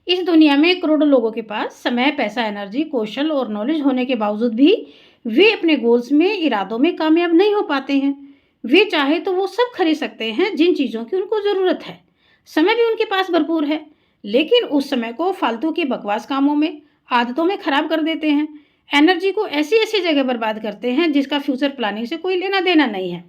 इस दुनिया में करोड़ों लोगों के पास समय, पैसा, एनर्जी, कौशल और नॉलेज होने के बावजूद भी वे अपने गोल्स में, इरादों में कामयाब नहीं हो पाते हैं। वे चाहे तो वो सब खरीद सकते हैं जिन चीज़ों की उनको ज़रूरत है। समय भी उनके पास भरपूर है, लेकिन उस समय को फालतू के बकवास कामों में, आदतों में खराब कर देते हैं। एनर्जी को ऐसी ऐसी जगह बर्बाद करते हैं जिसका फ्यूचर प्लानिंग से कोई लेना देना नहीं है।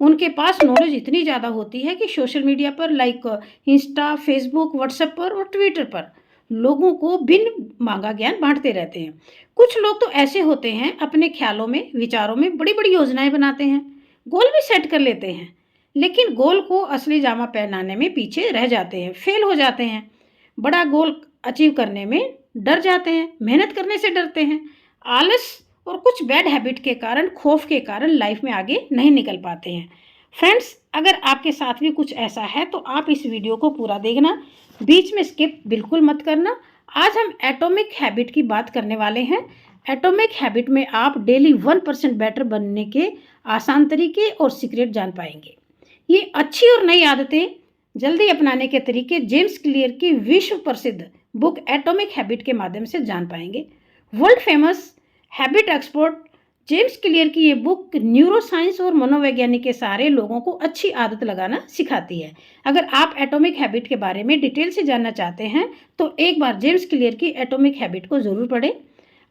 उनके पास नॉलेज इतनी ज़्यादा होती है कि सोशल मीडिया पर लाइक इंस्टा, फेसबुक, व्हाट्सएप पर और ट्विटर पर लोगों को बिन मांगा ज्ञान बांटते रहते हैं। कुछ लोग तो ऐसे होते हैं, अपने ख्यालों में, विचारों में बड़ी बड़ी योजनाएं बनाते हैं, गोल भी सेट कर लेते हैं, लेकिन गोल को असली जामा पहनाने में पीछे रह जाते हैं, फेल हो जाते हैं। बड़ा गोल अचीव करने में डर जाते हैं, मेहनत करने से डरते हैं, आलस और कुछ बैड हैबिट के कारण, खौफ के कारण लाइफ में आगे नहीं निकल पाते हैं। फ्रेंड्स, अगर आपके साथ भी कुछ ऐसा है तो आप इस वीडियो को पूरा देखना, बीच में स्किप बिल्कुल मत करना। आज हम एटॉमिक हैबिट की बात करने वाले हैं। एटॉमिक हैबिट में आप डेली 1% बेटर बनने के आसान तरीके और सीक्रेट जान पाएंगे। ये अच्छी और नई आदतें जल्दी अपनाने के तरीके जेम्स क्लियर की विश्व प्रसिद्ध बुक एटॉमिक हैबिट के माध्यम से जान पाएंगे। World famous habit expert James clear की ये बुक न्यूरो साइंस और मनोवैज्ञानिक के सारे लोगों को अच्छी आदत लगाना सिखाती है। अगर आप एटॉमिक हैबिट के बारे में डिटेल से जानना चाहते हैं तो एक बार जेम्स क्लियर की एटॉमिक हैबिट को ज़रूर पढ़ें।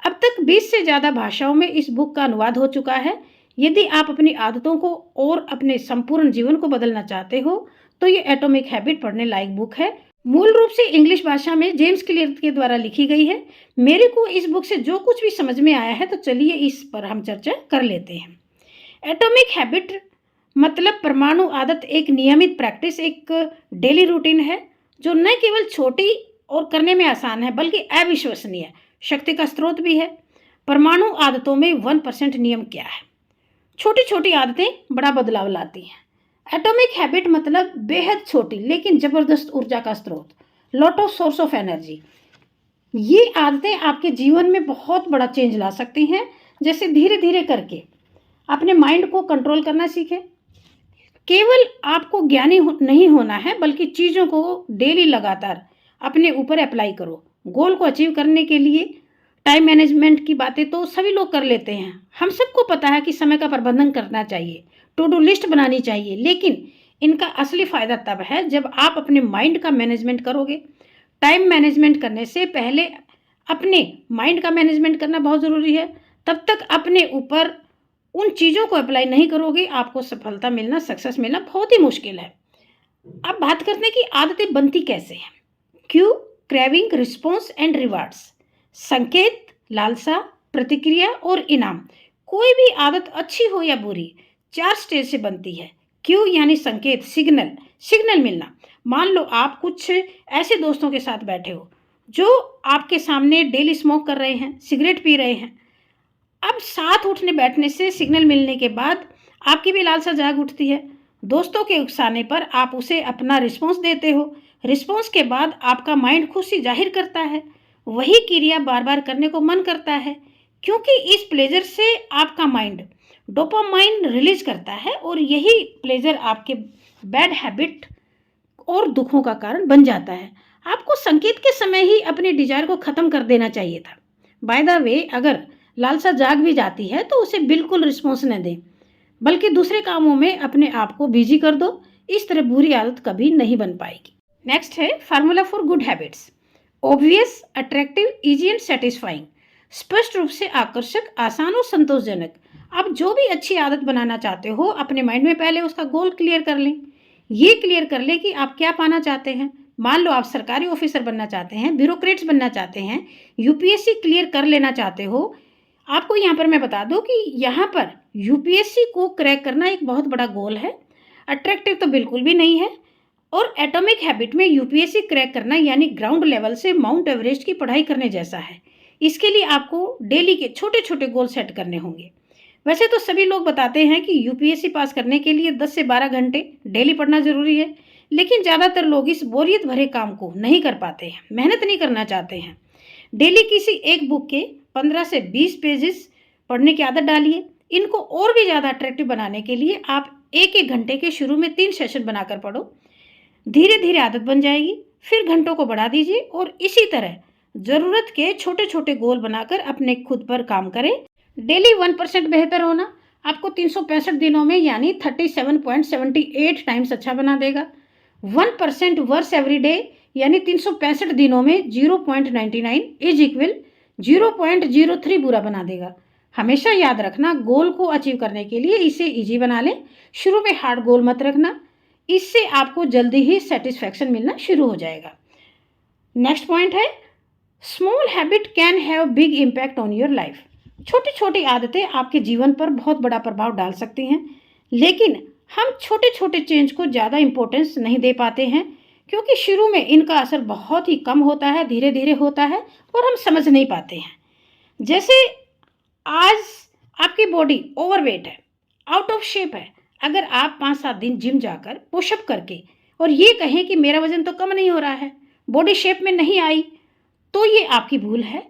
अब तक 20 से ज़्यादा भाषाओं में इस बुक का अनुवाद हो चुका है। यदि आप अपनी आदतों को और अपने संपूर्ण जीवन को बदलना चाहते हो तो ये एटॉमिक हैबिट पढ़ने लायक बुक है। मूल रूप से इंग्लिश भाषा में जेम्स क्लियर के द्वारा लिखी गई है। मेरे को इस बुक से जो कुछ भी समझ में आया है तो चलिए इस पर हम चर्चा कर लेते हैं। एटॉमिक हैबिट मतलब परमाणु आदत एक नियमित प्रैक्टिस, एक डेली रूटीन है जो न केवल छोटी और करने में आसान है बल्कि अविश्वसनीय शक्ति का स्रोत भी है। परमाणु आदतों में 1% नियम क्या है? छोटी छोटी आदतें बड़ा बदलाव लाती हैं। एटॉमिक हैबिट मतलब बेहद छोटी लेकिन ज़बरदस्त ऊर्जा का स्रोत, lot of source of energy. ये आदतें आपके जीवन में बहुत बड़ा चेंज ला सकती हैं। जैसे धीरे धीरे करके अपने माइंड को कंट्रोल करना सीखें। केवल आपको ज्ञानी नहीं होना है बल्कि चीज़ों को डेली लगातार अपने ऊपर अप्लाई करो। गोल को अचीव करने के लिए टाइम मैनेजमेंट की बातें तो सभी लोग कर लेते हैं। हम सबको पता है कि समय का प्रबंधन करना चाहिए, टू डू लिस्ट बनानी चाहिए, लेकिन इनका असली फ़ायदा तब है जब आप अपने माइंड का मैनेजमेंट करोगे। टाइम मैनेजमेंट करने से पहले अपने माइंड का मैनेजमेंट करना बहुत ज़रूरी है। तब तक अपने ऊपर उन चीज़ों को अप्लाई नहीं करोगे, आपको सफलता मिलना, सक्सेस मिलना बहुत ही मुश्किल है। अब बात करते हैं कि आदतें बनती कैसे हैं। Q, craving, response and rewards. संकेत, लालसा, प्रतिक्रिया और इनाम। कोई भी आदत अच्छी हो या बुरी 4 स्टेज से बनती है। क्यू यानी संकेत, सिग्नल मिलना। मान लो आप कुछ ऐसे दोस्तों के साथ बैठे हो जो आपके सामने डेली स्मोक कर रहे हैं, सिगरेट पी रहे हैं। अब साथ उठने बैठने से सिग्नल मिलने के बाद आपकी भी लालसा जाग उठती है। दोस्तों के उकसाने पर आप उसे अपना रिस्पॉन्स देते हो। रिस्पॉन्स के बाद आपका माइंड खुशी जाहिर करता है। वही क्रिया बार बार करने को मन करता है क्योंकि इस प्लेजर से आपका माइंड डोपामाइन रिलीज करता है और यही प्लेजर आपके बैड हैबिट और दुखों का कारण बन जाता है। आपको संकेत के समय ही अपने डिजायर को ख़त्म कर देना चाहिए था। बाय द वे, अगर लालसा जाग भी जाती है तो उसे बिल्कुल रिस्पॉन्स न दें, बल्कि दूसरे कामों में अपने आप को बिजी कर दो। इस तरह बुरी आदत कभी नहीं बन पाएगी। नेक्स्ट है formula for good habits. Obvious, attractive, easy and satisfying. स्पष्ट रूप से आकर्षक, आसान और संतोषजनक। आप जो भी अच्छी आदत बनाना चाहते हो अपने माइंड में पहले उसका गोल क्लियर कर लें। ये क्लियर कर लें कि आप क्या पाना चाहते हैं। मान लो आप सरकारी ऑफिसर बनना चाहते हैं, ब्यूरोक्रेट्स बनना चाहते हैं, यूपीएससी क्लियर कर लेना चाहते हो। आपको यहाँ पर मैं बता दूं कि यहाँ पर यूपीएससी को क्रैक करना एक बहुत बड़ा गोल है। अट्रैक्टिव तो बिल्कुल भी नहीं है। और एटॉमिक हैबिट में यूपीएससी क्रैक करना यानी ग्राउंड लेवल से माउंट एवरेस्ट की पढ़ाई करने जैसा है। इसके लिए आपको डेली के छोटे छोटे गोल सेट करने होंगे। वैसे तो सभी लोग बताते हैं कि यूपीएससी पास करने के लिए 10 से 12 घंटे डेली पढ़ना जरूरी है, लेकिन ज़्यादातर लोग इस बोरियत भरे काम को नहीं कर पाते हैं, मेहनत नहीं करना चाहते हैं। डेली किसी एक बुक के 15 से 20 पेजेस पढ़ने की आदत डालिए। इनको और भी ज़्यादा अट्रैक्टिव बनाने के लिए आप एक एक घंटे के शुरू में 3 सेशन बनाकर पढ़ो। धीरे धीरे आदत बन जाएगी। फिर घंटों को बढ़ा दीजिए और इसी तरह ज़रूरत के छोटे छोटे गोल बनाकर अपने खुद पर काम करें। डेली 1% बेहतर होना आपको 365 दिनों में यानी 37.78 टाइम्स अच्छा बना देगा। 1% वर्स एवरी डे यानी 365 दिनों में 0.99 इज इक्वल 0.03 बुरा बना देगा। हमेशा याद रखना, गोल को अचीव करने के लिए इसे इजी बना लें। शुरू में हार्ड गोल मत रखना, इससे आपको जल्दी ही सेटिस्फैक्शन मिलना शुरू हो जाएगा। नेक्स्ट पॉइंट है, small habit can have big impact on your life. छोटी छोटी आदतें आपके जीवन पर बहुत बड़ा प्रभाव डाल सकती हैं, लेकिन हम छोटे छोटे चेंज को ज़्यादा इम्पोर्टेंस नहीं दे पाते हैं क्योंकि शुरू में इनका असर बहुत ही कम होता है, धीरे धीरे होता है और हम समझ नहीं पाते हैं। जैसे आज आपकी बॉडी ओवरवेट है, आउट ऑफ शेप है, अगर आप 5-7 दिन जिम जाकर पुशअप करके और ये कहें कि मेरा वजन तो कम नहीं हो रहा है, बॉडी शेप में नहीं आई, तो ये आपकी भूल है।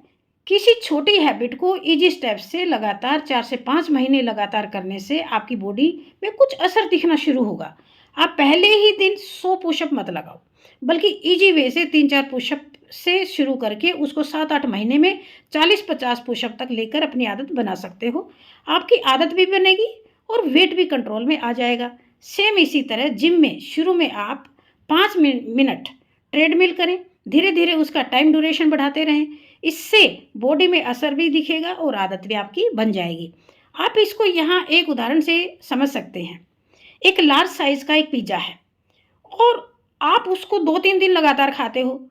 किसी छोटी हैबिट को इजी स्टेप से लगातार 4 से 5 महीने लगातार करने से आपकी बॉडी में कुछ असर दिखना शुरू होगा। आप पहले ही दिन 100 पुशअप मत लगाओ, बल्कि इजी वे से 3-4 पुशअप से शुरू करके उसको 7-8 महीने में 40-50 पुशअप तक लेकर अपनी आदत बना सकते हो। आपकी आदत भी बनेगी और वेट भी कंट्रोल में आ जाएगा। सेम इसी तरह जिम में शुरू में आप 5 मिनट ट्रेडमिल करें, धीरे धीरे उसका टाइम ड्यूरेशन बढ़ाते रहें, इससे बॉडी में असर भी दिखेगा और आदत भी आपकी बन जाएगी। आप इसको यहाँ एक उदाहरण से समझ सकते हैं। एक लार्ज साइज का एक पिज्ज़ा है और आप उसको 2-3 दिन लगातार खाते हो,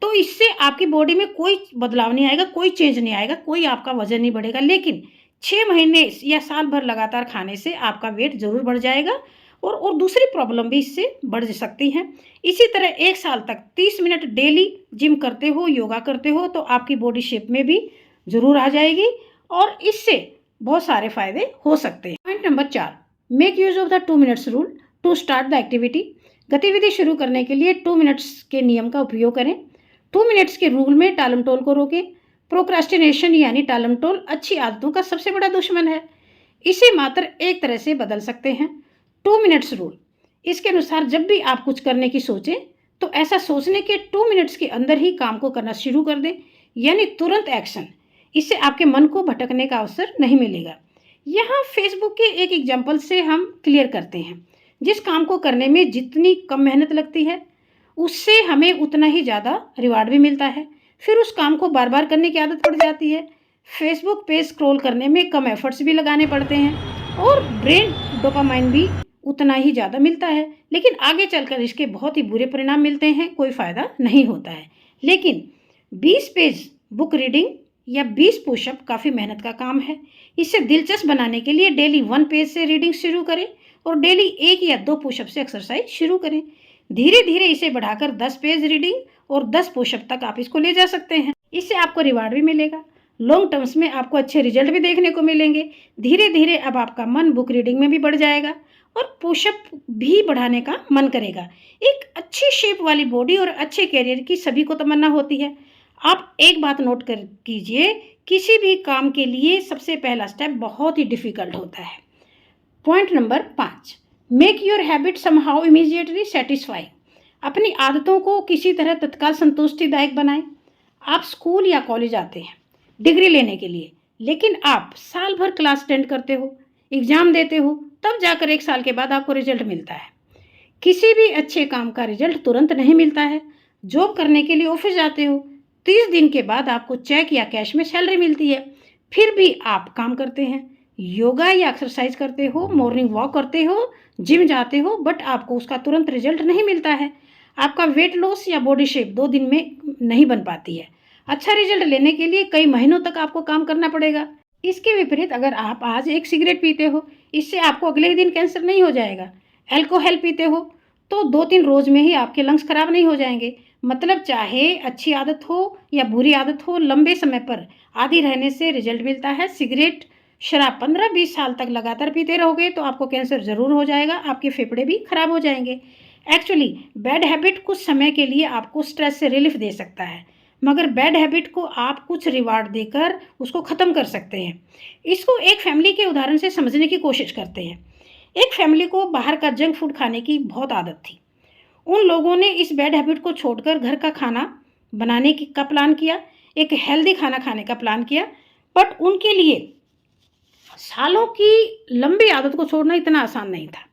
तो इससे आपकी बॉडी में कोई बदलाव नहीं आएगा, कोई चेंज नहीं आएगा, कोई आपका वजन नहीं बढ़ेगा। लेकिन 6 महीने या साल भर लगातार खाने से आपका वेट ज़रूर बढ़ जाएगा और दूसरी प्रॉब्लम भी इससे बढ़ सकती हैं। इसी तरह 1 साल तक 30 मिनट डेली जिम करते हो, योगा करते हो, तो आपकी बॉडी शेप में भी ज़रूर आ जाएगी और इससे बहुत सारे फ़ायदे हो सकते हैं। Point number 4, make use of the 2 minutes rule to start the activity. गतिविधि शुरू करने के लिए 2 मिनट्स के नियम का उपयोग करें। 2 मिनट्स के रूल में टालमटोल को रोकें। प्रोक्रास्टिनेशन यानी टालमटोल अच्छी आदतों का सबसे बड़ा दुश्मन है, इसे मात्र एक तरह से बदल सकते हैं। 2 मिनट्स रूल, इसके अनुसार जब भी आप कुछ करने की सोचें तो ऐसा सोचने के 2 मिनट्स के अंदर ही काम को करना शुरू कर दें, यानी तुरंत एक्शन। इससे आपके मन को भटकने का अवसर नहीं मिलेगा। यहाँ फेसबुक के एक एग्जाम्पल से हम क्लियर करते हैं। जिस काम को करने में जितनी कम मेहनत लगती है उससे हमें उतना ही ज़्यादा रिवार्ड भी मिलता है, फिर उस काम को बार बार करने की आदत पड़ जाती है। फेसबुक पेज स्क्रॉल करने में कम एफर्ट्स भी लगाने पड़ते हैं और ब्रेन डोपामाइन भी उतना ही ज़्यादा मिलता है, लेकिन आगे चलकर इसके बहुत ही बुरे परिणाम मिलते हैं, कोई फ़ायदा नहीं होता है। लेकिन 20 पेज बुक रीडिंग या 20 पुशअप काफ़ी मेहनत का काम है। इसे दिलचस्प बनाने के लिए डेली 1 पेज से रीडिंग शुरू करें और डेली 1 या 2 पुशअप से एक्सरसाइज शुरू करें। धीरे धीरे इसे बढ़ाकर 10 पेज रीडिंग और 10 पुशअप तक आप इसको ले जा सकते हैं। इससे आपको रिवार्ड भी मिलेगा, लॉन्ग टर्म्स में आपको अच्छे रिजल्ट भी देखने को मिलेंगे। धीरे धीरे अब आपका मन बुक रीडिंग में भी बढ़ जाएगा और पुशअप भी बढ़ाने का मन करेगा। एक अच्छी शेप वाली बॉडी और अच्छे कैरियर की सभी को तमन्ना होती है। आप एक बात नोट कर कीजिए, किसी भी काम के लिए सबसे पहला स्टेप बहुत ही डिफ़िकल्ट होता है। Point number 5, make your habit somehow immediately satisfying. अपनी आदतों को किसी तरह तत्काल संतुष्टिदायक बनाएं। आप स्कूल या कॉलेज आते हैं डिग्री लेने के लिए, लेकिन आप साल भर क्लास अटेंड करते हो, एग्ज़ाम देते हो, तब जाकर 1 साल के बाद आपको रिजल्ट मिलता है। किसी भी अच्छे काम का रिजल्ट तुरंत नहीं मिलता है। जॉब करने के लिए ऑफिस जाते हो, 30 दिन के बाद आपको चेक या कैश में सैलरी मिलती है, फिर भी आप काम करते हैं। योगा या एक्सरसाइज करते हो, मॉर्निंग वॉक करते हो, जिम जाते हो, बट आपको उसका तुरंत रिजल्ट नहीं मिलता है। आपका वेट लॉस या बॉडी शेप 2 दिन में नहीं बन पाती है। अच्छा रिजल्ट लेने के लिए कई महीनों तक आपको काम करना पड़ेगा। इसके विपरीत अगर आप आज एक सिगरेट पीते हो, इससे आपको अगले ही दिन कैंसर नहीं हो जाएगा। अल्कोहल पीते हो तो 2-3 रोज में ही आपके लंग्स खराब नहीं हो जाएंगे। मतलब चाहे अच्छी आदत हो या बुरी आदत हो, लंबे समय पर आदी रहने से रिजल्ट मिलता है। सिगरेट शराब 15-20 साल तक लगातार पीते रहोगे तो आपको कैंसर ज़रूर हो जाएगा, आपके फेफड़े भी खराब हो जाएंगे। एक्चुअली बैड हैबिट कुछ समय के लिए आपको स्ट्रेस से रिलीफ दे सकता है, मगर बैड हैबिट को आप कुछ रिवार्ड देकर उसको ख़त्म कर सकते हैं। इसको एक फैमिली के उदाहरण से समझने की कोशिश करते हैं। एक फैमिली को बाहर का जंक फूड खाने की बहुत आदत थी। उन लोगों ने इस बैड हैबिट को छोड़कर घर का खाना बनाने का प्लान किया, एक हेल्दी खाना खाने का प्लान किया। बट उनके लिए सालों की लंबी आदत को छोड़ना इतना आसान नहीं था।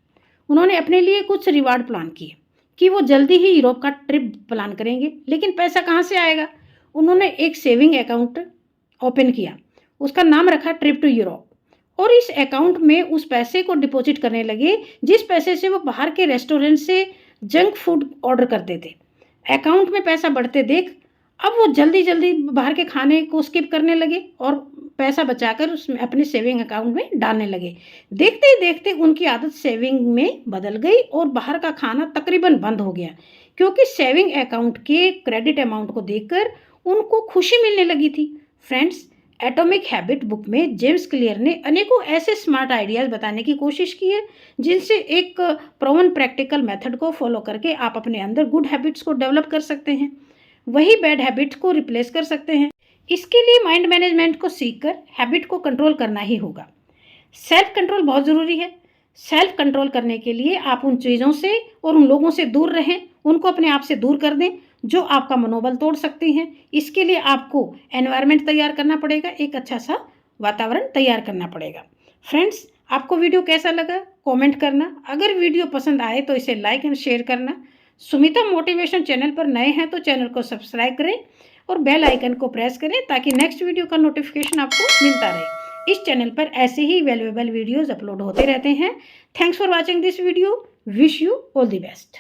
उन्होंने अपने लिए कुछ रिवार्ड प्लान किए कि वो जल्दी ही यूरोप का ट्रिप प्लान करेंगे, लेकिन पैसा कहाँ से आएगा? उन्होंने एक सेविंग अकाउंट ओपन किया, उसका नाम रखा ट्रिप टू यूरोप, और इस अकाउंट में उस पैसे को डिपॉजिट करने लगे जिस पैसे से वो बाहर के रेस्टोरेंट से जंक फूड ऑर्डर करते थे। अकाउंट में पैसा बढ़ते देख अब वो जल्दी जल्दी बाहर के खाने को स्किप करने लगे और पैसा बचाकर उसमें अपने सेविंग अकाउंट में डालने लगे। देखते ही देखते उनकी आदत सेविंग में बदल गई और बाहर का खाना तकरीबन बंद हो गया, क्योंकि सेविंग अकाउंट के क्रेडिट अमाउंट को देखकर उनको खुशी मिलने लगी थी। फ्रेंड्स, एटॉमिक हैबिट बुक में जेम्स क्लियर ने अनेकों ऐसे स्मार्ट आइडियाज़ बताने की कोशिश की है जिनसे एक प्रोवन प्रैक्टिकल मेथड को फॉलो करके आप अपने अंदर गुड हैबिट्स को डेवलप कर सकते हैं, वही बैड हैबिट्स को रिप्लेस कर सकते हैं। इसके लिए माइंड मैनेजमेंट को सीखकर हैबिट को कंट्रोल करना ही होगा। सेल्फ कंट्रोल बहुत ज़रूरी है। सेल्फ कंट्रोल करने के लिए आप उन चीज़ों से और उन लोगों से दूर रहें, उनको अपने आप से दूर कर दें जो आपका मनोबल तोड़ सकते हैं। इसके लिए आपको एनवायरनमेंट तैयार करना पड़ेगा, एक अच्छा सा वातावरण तैयार करना पड़ेगा। फ्रेंड्स, आपको वीडियो कैसा लगा कमेंट करना। अगर वीडियो पसंद आए तो इसे लाइक एंड शेयर करना। सुमिता मोटिवेशन चैनल पर नए हैं तो चैनल को सब्सक्राइब करें और बेल आइकन को प्रेस करें ताकि नेक्स्ट वीडियो का नोटिफिकेशन आपको मिलता रहे। इस चैनल पर ऐसे ही वैल्यूएबल वीडियोस अपलोड होते रहते हैं। Thanks for watching this video. Wish you all the best.